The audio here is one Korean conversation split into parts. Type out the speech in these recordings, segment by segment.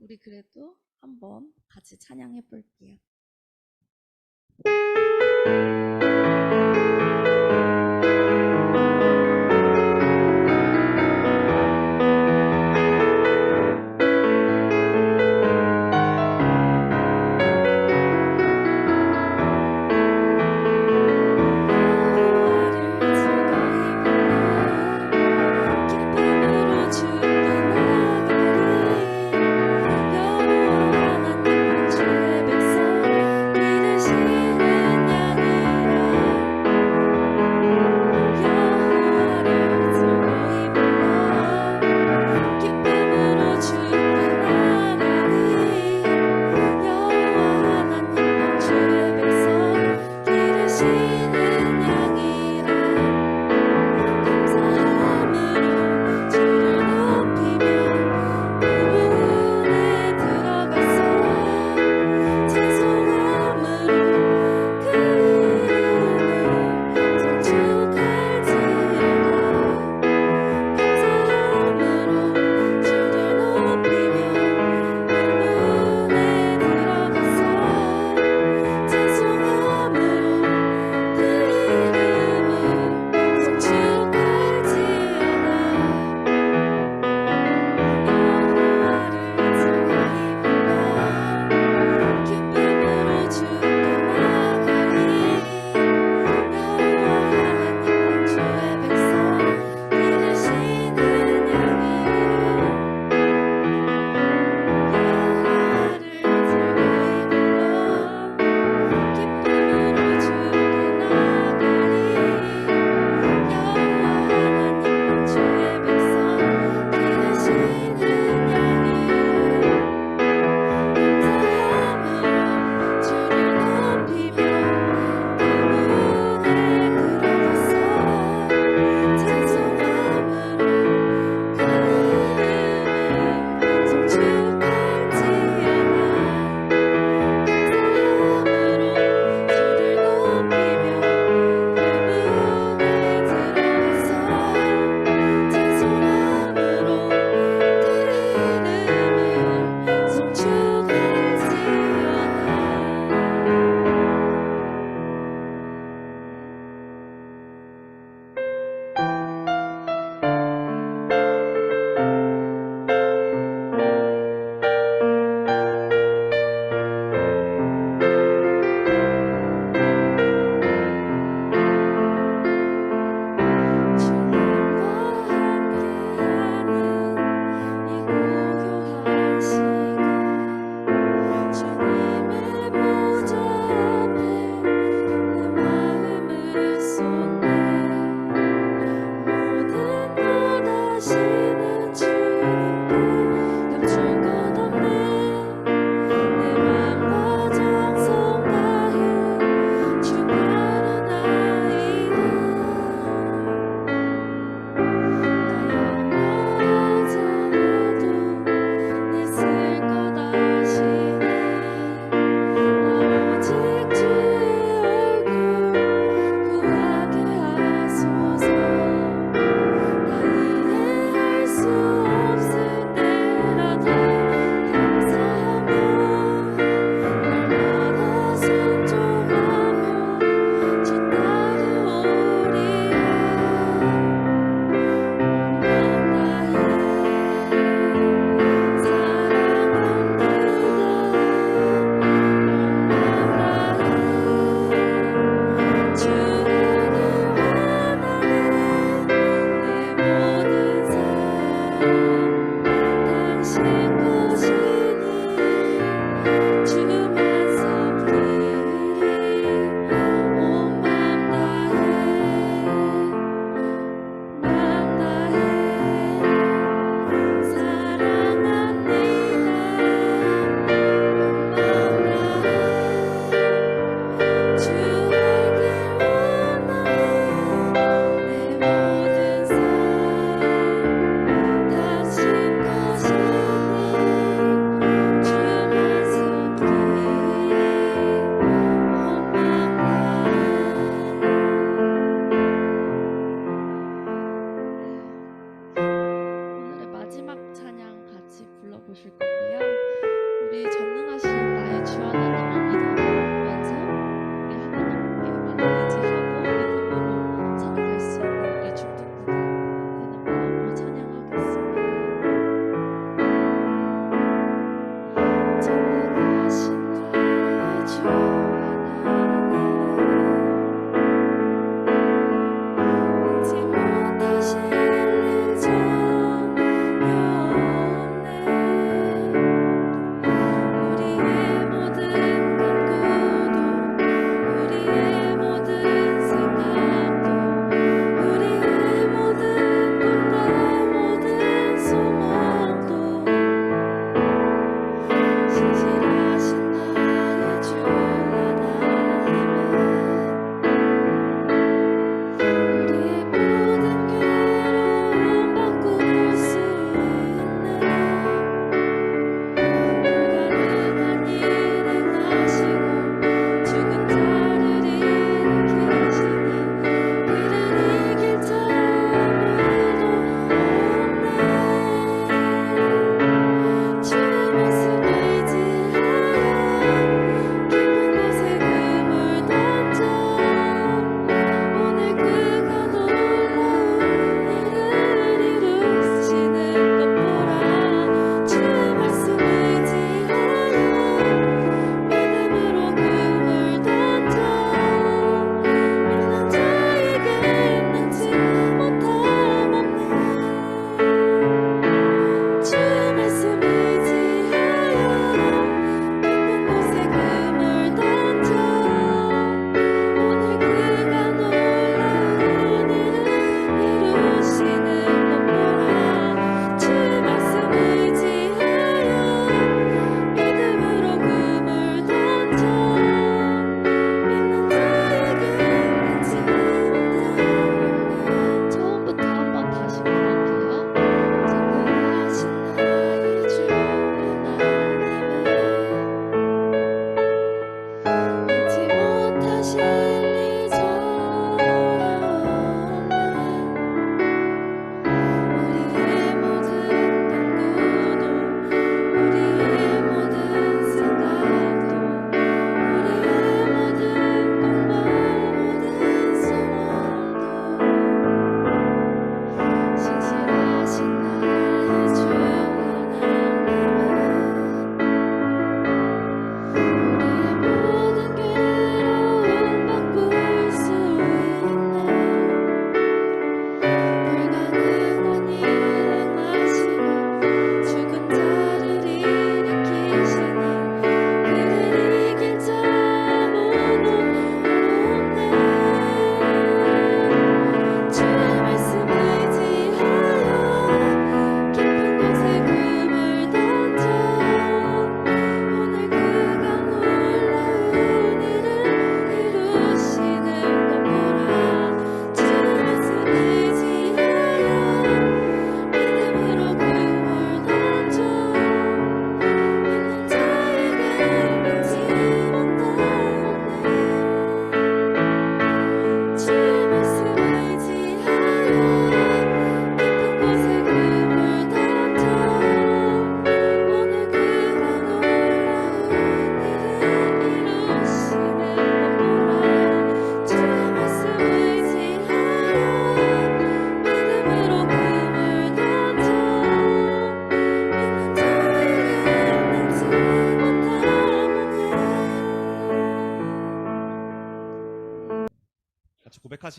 우리 그래도 한번 같이 찬양해 볼게요.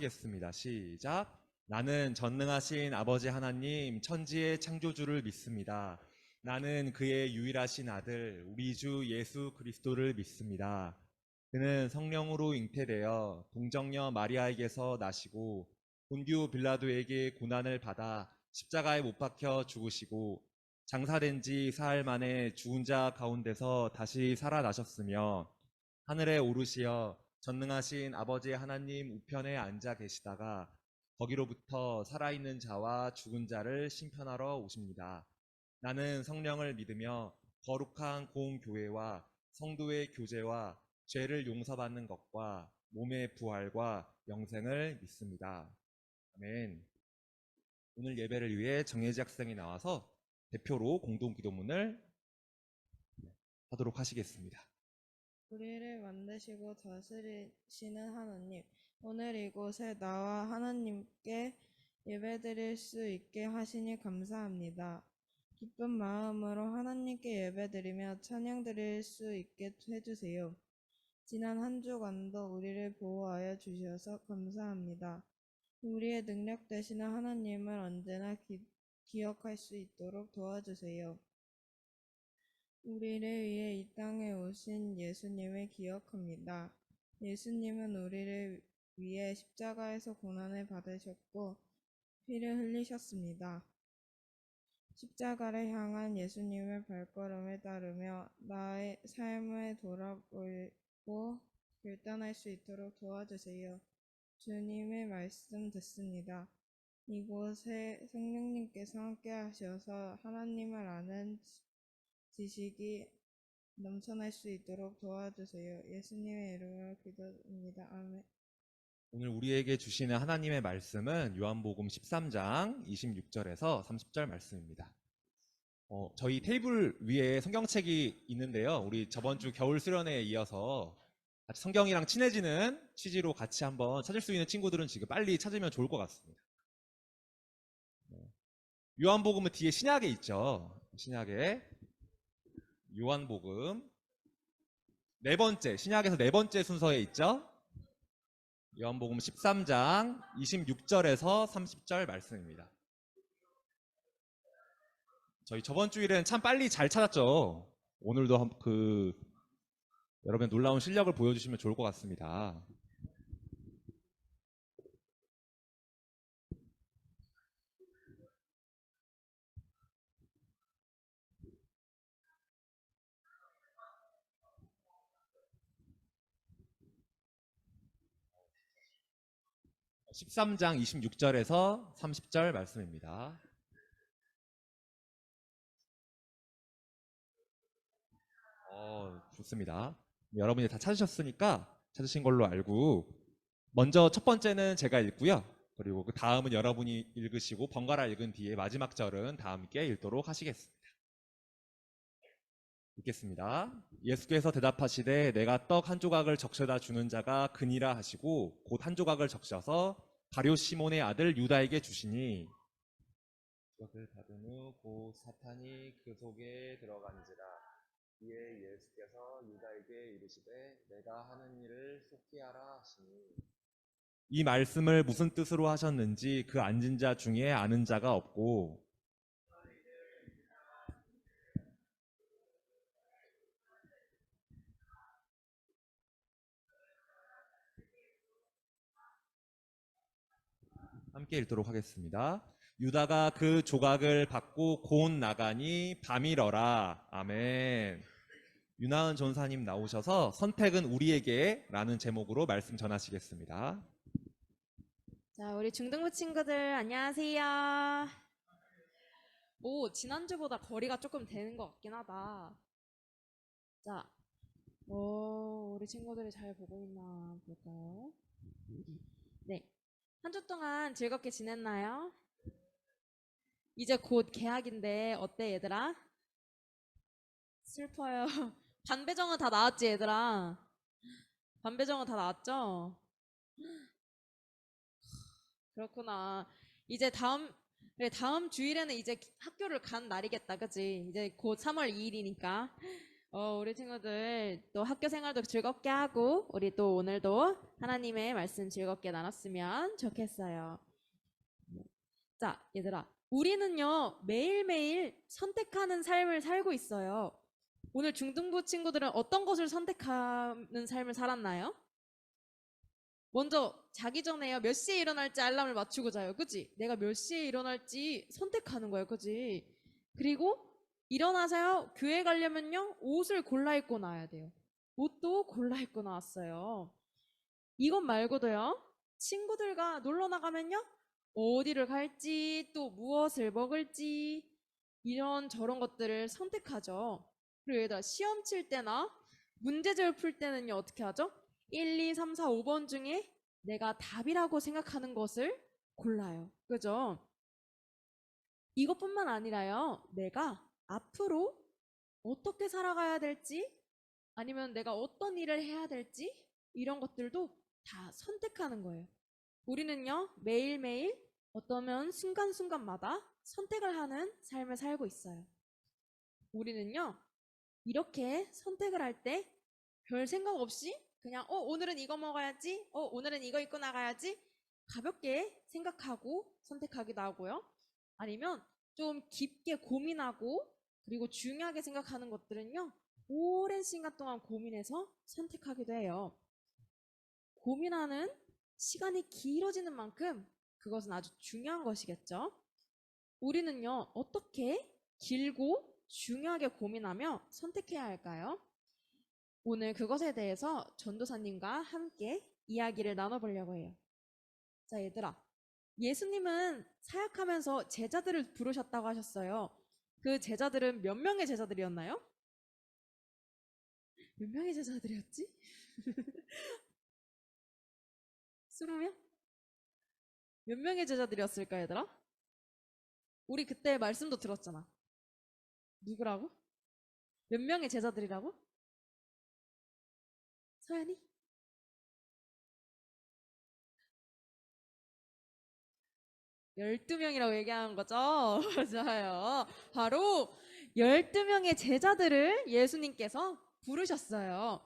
읽겠습니다. 시작. 나는 전능하신 아버지 하나님 천지의 창조주를 믿습니다. 나는 그의 유일하신 아들 우리 주 예수 그리스도를 믿습니다. 그는 성령으로 잉태되어 동정녀 마리아에게서 나시고 본디오 빌라도에게 고난을 받아 십자가에 못 박혀 죽으시고 장사된 지 사흘 만에 죽은 자 가운데서 다시 살아나셨으며 하늘에 오르시어 전능하신 아버지 하나님 우편에 앉아 계시다가 거기로부터 살아있는 자와 죽은 자를 심판하러 오십니다. 나는 성령을 믿으며 거룩한 공교회와 성도의 교제와 죄를 용서받는 것과 몸의 부활과 영생을 믿습니다. 아멘. 오늘 예배를 위해 정예지 학생이 나와서 대표로 공동기도문을 하도록 하시겠습니다. 우리를 만드시고 다스리시는 하나님, 오늘 이곳에 나와 하나님께 예배드릴 수 있게 하시니 감사합니다. 기쁜 마음으로 하나님께 예배드리며 찬양드릴 수 있게 해주세요. 지난 한 주간도 우리를 보호하여 주셔서 감사합니다. 우리의 능력 되시는 하나님을 언제나 기억할 수 있도록 도와주세요. 우리를 위해 이 땅에 오신 예수님을 기억합니다. 예수님은 우리를 위해 십자가에서 고난을 받으셨고 피를 흘리셨습니다. 십자가를 향한 예수님의 발걸음을 따르며 나의 삶을 돌아보고 결단할 수 있도록 도와주세요. 주님의 말씀 듣습니다. 이곳에 성령님께서 함께 하셔서 하나님을 아는 지식이 넘쳐날 수 있도록 도와주세요. 예수님의 이름으로 기도합니다. 아멘. 오늘 우리에게 주시는 하나님의 말씀은 요한복음 13장 26절에서 30절 말씀입니다. 저희 테이블 위에 성경책이 있는데요. 우리 저번 주 겨울 수련회에 이어서 같이 성경이랑 친해지는 취지로 같이 한번 찾을 수 있는 친구들은 지금 빨리 찾으면 좋을 것 같습니다. 요한복음은 뒤에 신약에 있죠. 신약에 요한복음 네 번째, 신약에서 네 번째 순서에 있죠. 요한복음 13장 26절에서 30절 말씀입니다. 저희 저번 주일엔 참 빨리 잘 찾았죠. 오늘도 여러분의 놀라운 실력을 보여주시면 좋을 것 같습니다. 어, 13장 26절에서 30절 말씀입니다. 좋습니다. 여러분이 다 찾으셨으니까 찾으신 걸로 알고 먼저 첫 번째는 제가 읽고요. 그리고 그 다음은 여러분이 읽으시고 번갈아 읽은 뒤에 마지막 절은 다 함께 읽도록 하시겠습니다. 읽겠습니다. 예수께서 대답하시되 내가 떡 한 조각을 적셔다 주는 자가 그니라 하시고 곧 한 조각을 적셔서 가룟 시몬의 아들 유다에게 주시니 그것을 받은 후 곧 사탄이 그 속에 들어간지라. 이에 예수께서 유다에게 이르시되 내가 하는 일을 속히 하라 하시니 이 말씀을 무슨 뜻으로 하셨는지 그 앉은 자 중에 아는 자가 없고 함께 읽도록 하겠습니다. 유다가 그 조각을 받고 곧 나가니 밤이러라. 아멘. 윤하은 전사님 나오셔서 선택은 우리에게 라는 제목으로 말씀 전하시겠습니다. 자, 우리 중등부 친구들 안녕하세요. 오, 지난주보다 거리가 조금 되는 것 같긴 하다. 자, 우리 친구들이 잘 보고 있나 볼까요? 네. 한 주 동안 즐겁게 지냈나요? 이제 곧 개학인데 어때 얘들아? 슬퍼요. 반배정은 다 나왔지 얘들아? 반배정은 다 나왔죠? 그렇구나. 이제 그래, 다음 주일에는 이제 학교를 간 날이겠다, 그치? 이제 곧 3월 2일이니까. 우리 친구들 또 학교 생활도 즐겁게 하고 우리 또 오늘도 하나님의 말씀 즐겁게 나눴으면 좋겠어요. 자, 얘들아. 우리는요, 매일매일 선택하는 삶을 살고 있어요. 오늘 중등부 친구들은 어떤 것을 선택하는 삶을 살았나요? 먼저 자기 전에요. 몇 시에 일어날지 알람을 맞추고 자요. 그치? 내가 몇 시에 일어날지 선택하는 거예요. 그치? 그리고 일어나서요. 교회 가려면요. 옷을 골라 입고 나와야 돼요. 옷도 골라 입고 나왔어요. 이것 말고도요. 친구들과 놀러 나가면요. 어디를 갈지 또 무엇을 먹을지 이런 저런 것들을 선택하죠. 그리고 얘들아 시험 칠 때나 문제집을 풀 때는요. 어떻게 하죠? 1, 2, 3, 4, 5번 중에 내가 답이라고 생각하는 것을 골라요. 그죠? 이것뿐만 아니라요. 내가 앞으로 어떻게 살아가야 될지 아니면 내가 어떤 일을 해야 될지 이런 것들도 다 선택하는 거예요. 우리는요. 매일매일 어떠면 순간순간마다 선택을 하는 삶을 살고 있어요. 우리는요. 이렇게 선택을 할 때 별 생각 없이 그냥 오늘은 이거 먹어야지 오늘은 이거 입고 나가야지 가볍게 생각하고 선택하기도 하고요. 아니면 좀 깊게 고민하고 그리고 중요하게 생각하는 것들은요. 오랜 시간 동안 고민해서 선택하기도 해요. 고민하는 시간이 길어지는 만큼 그것은 아주 중요한 것이겠죠. 우리는요. 어떻게 길고 중요하게 고민하며 선택해야 할까요? 오늘 그것에 대해서 전도사님과 함께 이야기를 나눠보려고 해요. 자, 얘들아. 예수님은 사역하면서 제자들을 부르셨다고 하셨어요. 그 제자들은 몇 명의 제자들이었나요? 몇 명의 제자들이었지? 20명? 몇 명의 제자들이었을까, 얘들아? 우리 그때 말씀도 들었잖아. 누구라고? 몇 명의 제자들이라고? 서연이? 12명이라고 얘기하는 거죠? 맞아요. 바로 12명의 제자들을 예수님께서 부르셨어요.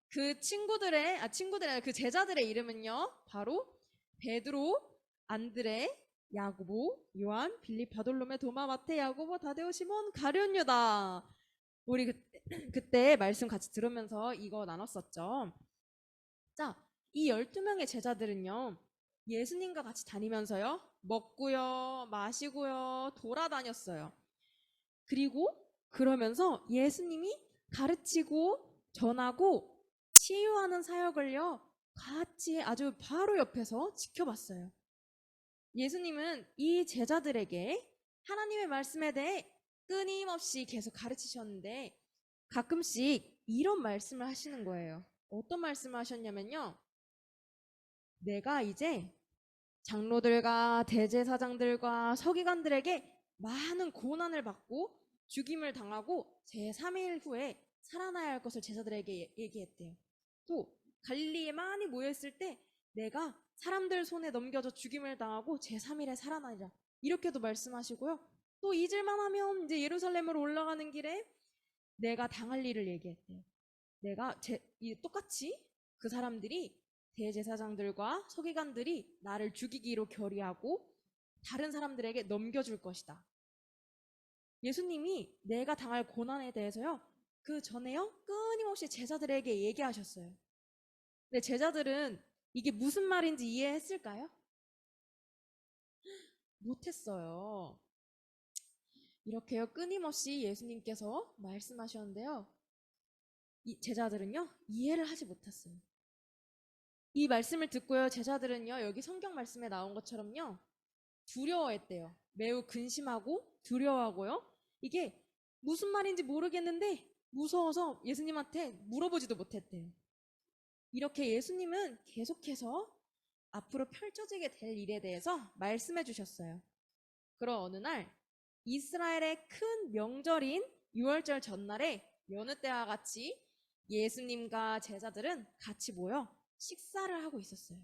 그 제자들의 이름은요. 바로 베드로, 안드레, 야고보, 요한, 빌립, 바돌로메, 도마, 마테, 야고보, 다데오, 시몬, 가룟, 유다. 우리 그때 말씀 같이 들으면서 이거 나눴었죠. 자, 이 12명의 제자들은요. 예수님과 같이 다니면서요. 먹고요, 마시고요, 돌아다녔어요. 그리고 그러면서 예수님이 가르치고 전하고 치유하는 사역을요. 같이 아주 바로 옆에서 지켜봤어요. 예수님은 이 제자들에게 하나님의 말씀에 대해 끊임없이 계속 가르치셨는데 가끔씩 이런 말씀을 하시는 거예요. 어떤 말씀을 하셨냐면요. 내가 이제 장로들과 대제사장들과 서기관들에게 많은 고난을 받고 죽임을 당하고 제3일 후에 살아나야 할 것을 제자들에게 얘기했대요. 또 갈릴리에 많이 모여있을 때 내가 사람들 손에 넘겨져 죽임을 당하고 제3일에 살아나리라. 이렇게도 말씀하시고요. 또 잊을만 하면 이제 예루살렘으로 올라가는 길에 내가 당할 일을 얘기했대요. 똑같이 그 사람들이 대제사장들과 서기관들이 나를 죽이기로 결의하고 다른 사람들에게 넘겨줄 것이다. 예수님이 내가 당할 고난에 대해서요. 그 전에요. 끊임없이 제자들에게 얘기하셨어요. 근데 제자들은 이게 무슨 말인지 이해했을까요? 못했어요. 이렇게요. 끊임없이 예수님께서 말씀하셨는데요. 이 제자들은요. 이해를 하지 못했어요. 이 말씀을 듣고요. 제자들은요. 여기 성경 말씀에 나온 것처럼요. 두려워했대요. 매우 근심하고 두려워하고요. 이게 무슨 말인지 모르겠는데 무서워서 예수님한테 물어보지도 못했대요. 이렇게 예수님은 계속해서 앞으로 펼쳐지게 될 일에 대해서 말씀해 주셨어요. 그런 어느 날 이스라엘의 큰 명절인 유월절 전날에 여느 때와 같이 예수님과 제자들은 같이 모여 식사를 하고 있었어요.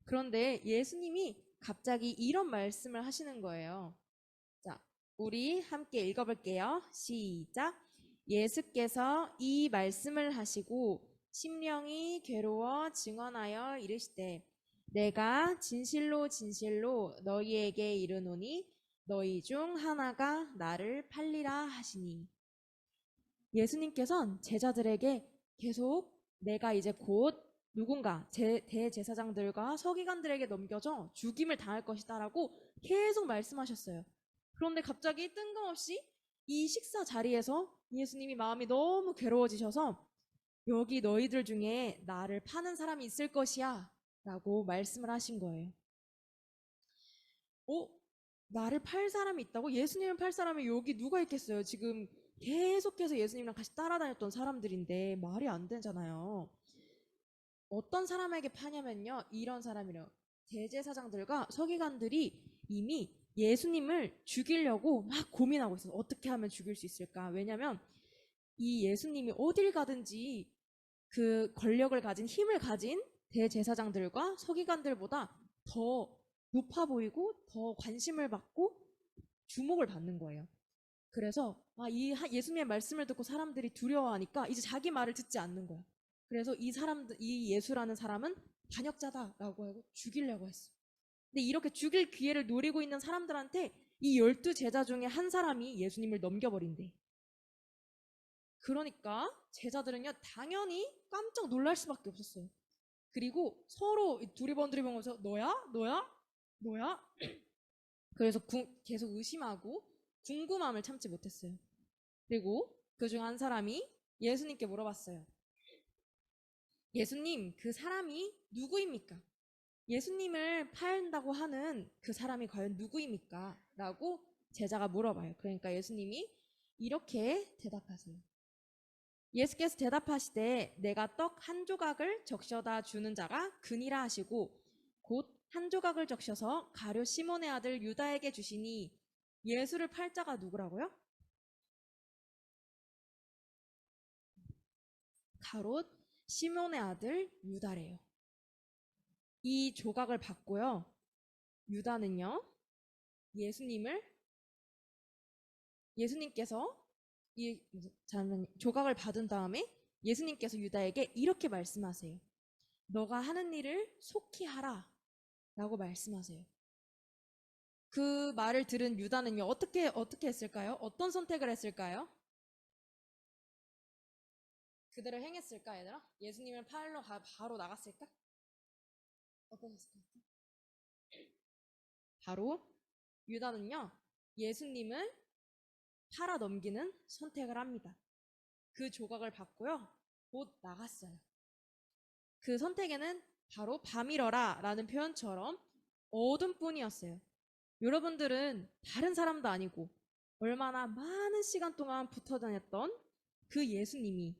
그런데 예수님이 갑자기 이런 말씀을 하시는 거예요. 자, 우리 함께 읽어볼게요. 시작. 예수께서 이 말씀을 하시고 심령이 괴로워 증언하여 이르시되 내가 진실로 진실로 너희에게 이르노니 너희 중 하나가 나를 팔리라 하시니. 예수님께서는 제자들에게 계속 내가 이제 곧 누군가 대제사장들과 서기관들에게 넘겨져 죽임을 당할 것이다라고 계속 말씀하셨어요. 그런데 갑자기 뜬금없이 이 식사 자리에서 예수님이 마음이 너무 괴로워지셔서 여기 너희들 중에 나를 파는 사람이 있을 것이야 라고 말씀을 하신 거예요. 나를 팔 사람이 있다고? 예수님을 팔 사람이 여기 누가 있겠어요? 지금 계속해서 예수님이랑 같이 따라다녔던 사람들인데 말이 안 되잖아요. 어떤 사람에게 파냐면요, 이런 사람이래요. 대제사장들과 서기관들이 이미 예수님을 죽이려고 막 고민하고 있어요. 어떻게 하면 죽일 수 있을까? 왜냐면 이 예수님이 어딜 가든지 그 권력을 가진 힘을 가진 대제사장들과 서기관들보다 더 높아 보이고 더 관심을 받고 주목을 받는 거예요. 그래서 이 예수님의 말씀을 듣고 사람들이 두려워하니까 이제 자기 말을 듣지 않는 거야. 그래서 이 예수라는 사람은 반역자다라고 하고 죽이려고 했어. 근데 이렇게 죽일 기회를 노리고 있는 사람들한테 이 12제자 중에 한 사람이 예수님을 넘겨버린대. 그러니까 제자들은요, 당연히 깜짝 놀랄 수밖에 없었어요. 그리고 서로 두리번두리번하면서 너야? 너야? 너야? 그래서 계속 의심하고 궁금함을 참지 못했어요. 그리고 그중 한 사람이 예수님께 물어봤어요. 예수님, 그 사람이 누구입니까? 예수님을 팔다고 하는 그 사람이 과연 누구입니까? 라고 제자가 물어봐요. 그러니까 예수님이 이렇게 대답하세요. 예수께서 대답하시되 내가 떡 한 조각을 적셔다 주는 자가 그니라 하시고 곧 한 조각을 적셔서 가룟 시몬의 아들 유다에게 주시니. 예수를 팔 자가 누구라고요? 가롯 시몬의 아들 유다래요. 이 조각을 받고요, 유다는요, 예수님께서 이 조각을 받은 다음에 예수님께서 유다에게 이렇게 말씀하세요. 너가 하는 일을 속히 하라 라고 말씀하세요. 그 말을 들은 유다는요, 어떻게 했을까요? 어떤 선택을 했을까요? 그대로 행했을까, 얘들아? 예수님을 팔러 바로 나갔을까? 어떠셨을까요? 바로 유다는요, 예수님을 팔아 넘기는 선택을 합니다. 그 조각을 받고요, 곧 나갔어요. 그 선택에는 바로 밤이러라 라는 표현처럼 어둠뿐이었어요. 여러분들은 다른 사람도 아니고 얼마나 많은 시간 동안 붙어 다녔던 그 예수님이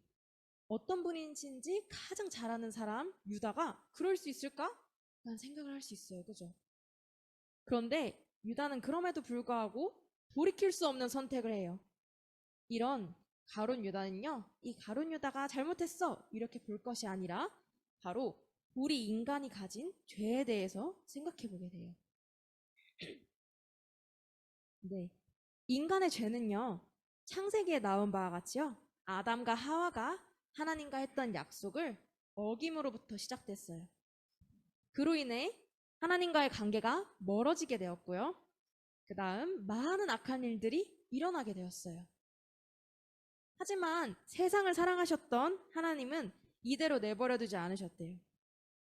어떤 분이신지 가장 잘 아는 사람 유다가 그럴 수 있을까? 라는 생각을 할 수 있어요. 그죠? 그런데 유다는 그럼에도 불구하고 돌이킬 수 없는 선택을 해요. 이런 가룟 유다는요, 이 가룟 유다가 잘못했어 이렇게 볼 것이 아니라 바로 우리 인간이 가진 죄에 대해서 생각해 보게 돼요. 네, 인간의 죄는요, 창세기에 나온 바와 같이요, 아담과 하와가 하나님과 했던 약속을 어김으로부터 시작됐어요. 그로 인해 하나님과의 관계가 멀어지게 되었고요. 그 다음 많은 악한 일들이 일어나게 되었어요. 하지만 세상을 사랑하셨던 하나님은 이대로 내버려두지 않으셨대요.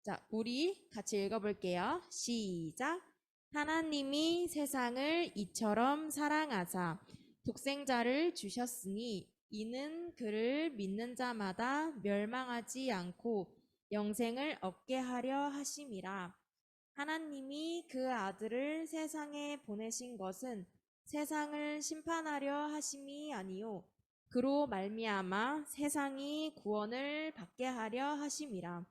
자, 우리 같이 읽어볼게요. 시작. 하나님이 세상을 이처럼 사랑하사 독생자를 주셨으니 이는 그를 믿는 자마다 멸망하지 않고 영생을 얻게 하려 하심이라. 하나님이 그 아들을 세상에 보내신 것은 세상을 심판하려 하심이 아니요 그로 말미암아 세상이 구원을 받게 하려 하심이라.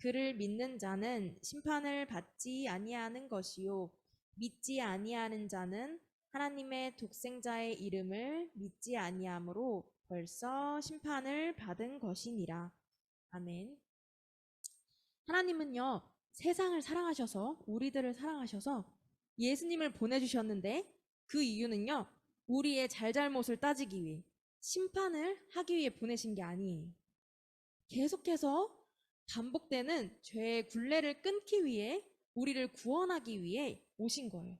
그를 믿는 자는 심판을 받지 아니하는 것이요 믿지 아니하는 자는 하나님의 독생자의 이름을 믿지 아니하므로 벌써 심판을 받은 것이니라. 아멘. 하나님은요, 세상을 사랑하셔서, 우리들을 사랑하셔서 예수님을 보내주셨는데 그 이유는요, 우리의 잘잘못을 따지기 위해, 심판을 하기 위해 보내신 게 아니에요. 계속해서 반복되는 죄의 굴레를 끊기 위해 우리를 구원하기 위해 오신 거예요.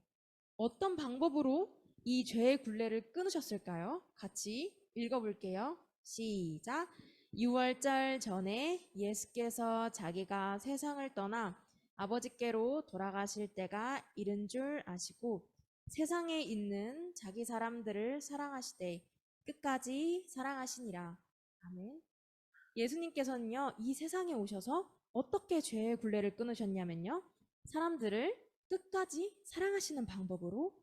어떤 방법으로 이 죄의 굴레를 끊으셨을까요? 같이 읽어볼게요. 시작. 6월절 전에 예수께서 자기가 세상을 떠나 아버지께로 돌아가실 때가 이른 줄 아시고 세상에 있는 자기 사람들을 사랑하시되 끝까지 사랑하시니라. 아멘. 예수님께서는요, 이 세상에 오셔서 어떻게 죄의 굴레를 끊으셨냐면요, 사람들을 끝까지 사랑하시는 방법으로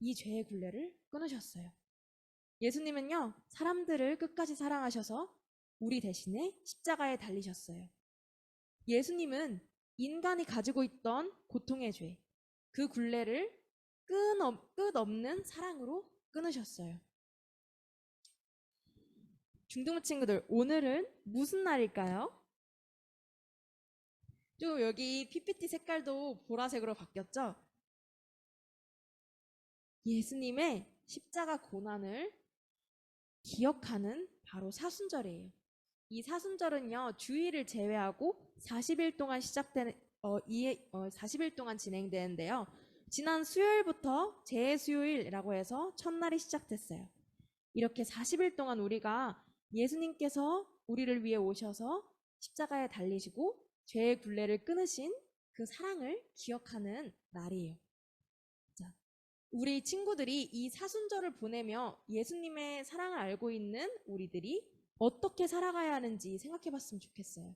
이 죄의 굴레를 끊으셨어요. 예수님은요, 사람들을 끝까지 사랑하셔서 우리 대신에 십자가에 달리셨어요. 예수님은 인간이 가지고 있던 고통의 죄, 그 굴레를 끝없는 사랑으로 끊으셨어요. 중등부 친구들, 오늘은 무슨 날일까요? 좀 여기 PPT 색깔도 보라색으로 바뀌었죠? 예수님의 십자가 고난을 기억하는 바로 사순절이에요. 이 사순절은요, 주일을 제외하고 40일 동안 40일 동안 진행되는데요. 지난 수요일부터 재수요일이라고 해서 첫날이 시작됐어요. 이렇게 40일 동안 우리가 예수님께서 우리를 위해 오셔서 십자가에 달리시고 죄의 굴레를 끊으신 그 사랑을 기억하는 날이에요. 자, 우리 친구들이 이 사순절을 보내며 예수님의 사랑을 알고 있는 우리들이 어떻게 살아가야 하는지 생각해 봤으면 좋겠어요.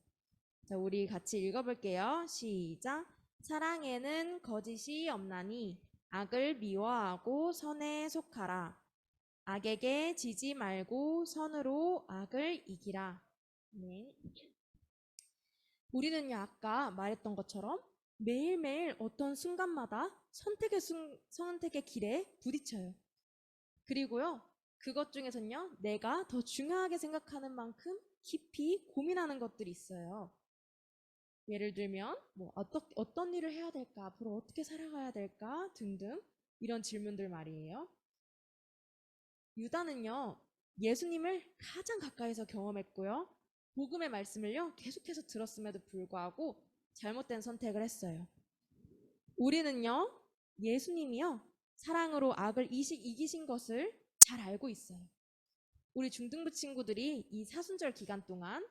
자, 우리 같이 읽어볼게요. 시작. 사랑에는 거짓이 없나니 악을 미워하고 선에 속하라. 악에게 지지 말고 선으로 악을 이기라. 네. 우리는요, 아까 말했던 것처럼 매일매일 어떤 순간마다 선택의 길에 부딪혀요. 그리고요, 그것 중에서는요, 내가 더 중요하게 생각하는 만큼 깊이 고민하는 것들이 있어요. 예를 들면, 어떤 일을 해야 될까? 앞으로 어떻게 살아가야 될까? 등등. 이런 질문들 말이에요. 유다는요, 예수님을 가장 가까이서 경험했고요. 복음의 말씀을요, 계속해서 들었음에도 불구하고 잘못된 선택을 했어요. 우리는요, 예수님이요, 사랑으로 악을 이기신 것을 잘 알고 있어요. 우리 중등부 친구들이 이 사순절 기간 동안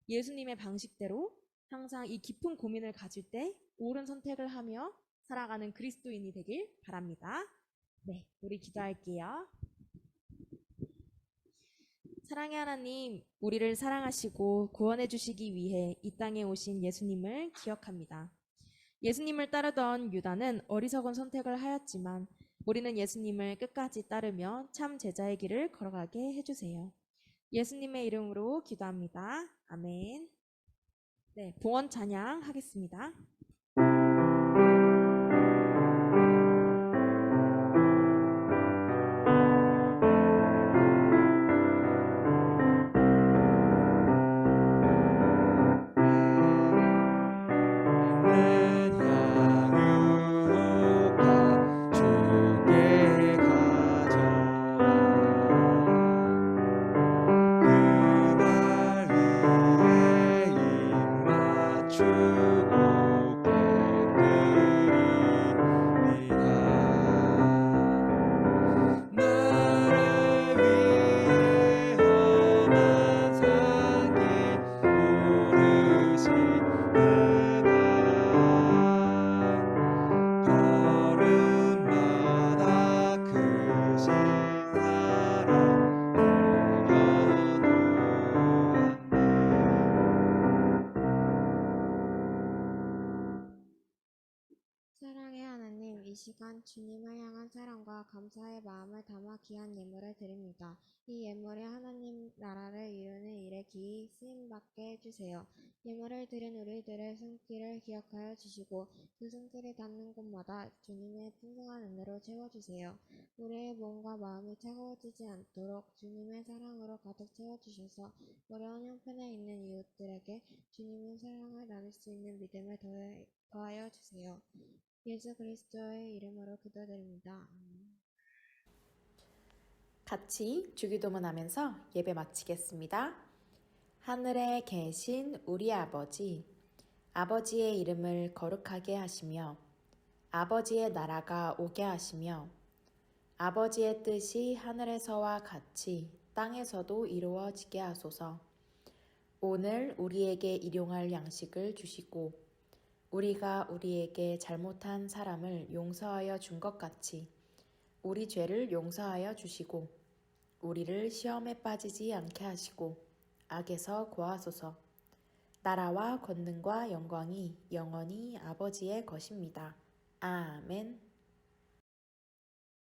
예수님의 방식대로 항상 이 깊은 고민을 가질 때 옳은 선택을 하며 살아가는 그리스도인이 되길 바랍니다. 네, 우리 기도할게요. 사랑의 하나님, 우리를 사랑하시고 구원해 주시기 위해 이 땅에 오신 예수님을 기억합니다. 예수님을 따르던 유다는 어리석은 선택을 하였지만 우리는 예수님을 끝까지 따르며 참 제자의 길을 걸어가게 해주세요. 예수님의 이름으로 기도합니다. 아멘. 네, 봉헌 찬양 하겠습니다. 사랑의 하나님, 이 시간 주님을 향한 사랑과 감사의 마음을 담아 귀한 예물을 드립니다. 이 예물이 하나님 나라를 이루는 일에 기히 쓰임받게 해주세요. 예물을 드린 우리들의 손길을 기억하여 주시고 그 손길이 닿는 곳마다 주님의 풍성한 은혜로 채워주세요. 우리의 몸과 마음이 차가워지지 않도록 주님의 사랑으로 가득 채워주셔서 어려운 형편에 있는 이웃들에게 주님의 사랑을 나눌 수 있는 믿음을 더하여 주세요. 예수 그리스도의 이름으로 기도드립니다. 아멘. 같이 주기도문하면서 예배 마치겠습니다. 하늘에 계신 우리 아버지, 아버지의 이름을 거룩하게 하시며 아버지의 나라가 오게 하시며 아버지의 뜻이 하늘에서와 같이 땅에서도 이루어지게 하소서. 오늘 우리에게 일용할 양식을 주시고 우리가 우리에게 잘못한 사람을 용서하여 준 것 같이 우리 죄를 용서하여 주시고 우리를 시험에 빠지지 않게 하시고 악에서 구하소서. 나라와 권능과 영광이 영원히 아버지의 것입니다. 아멘.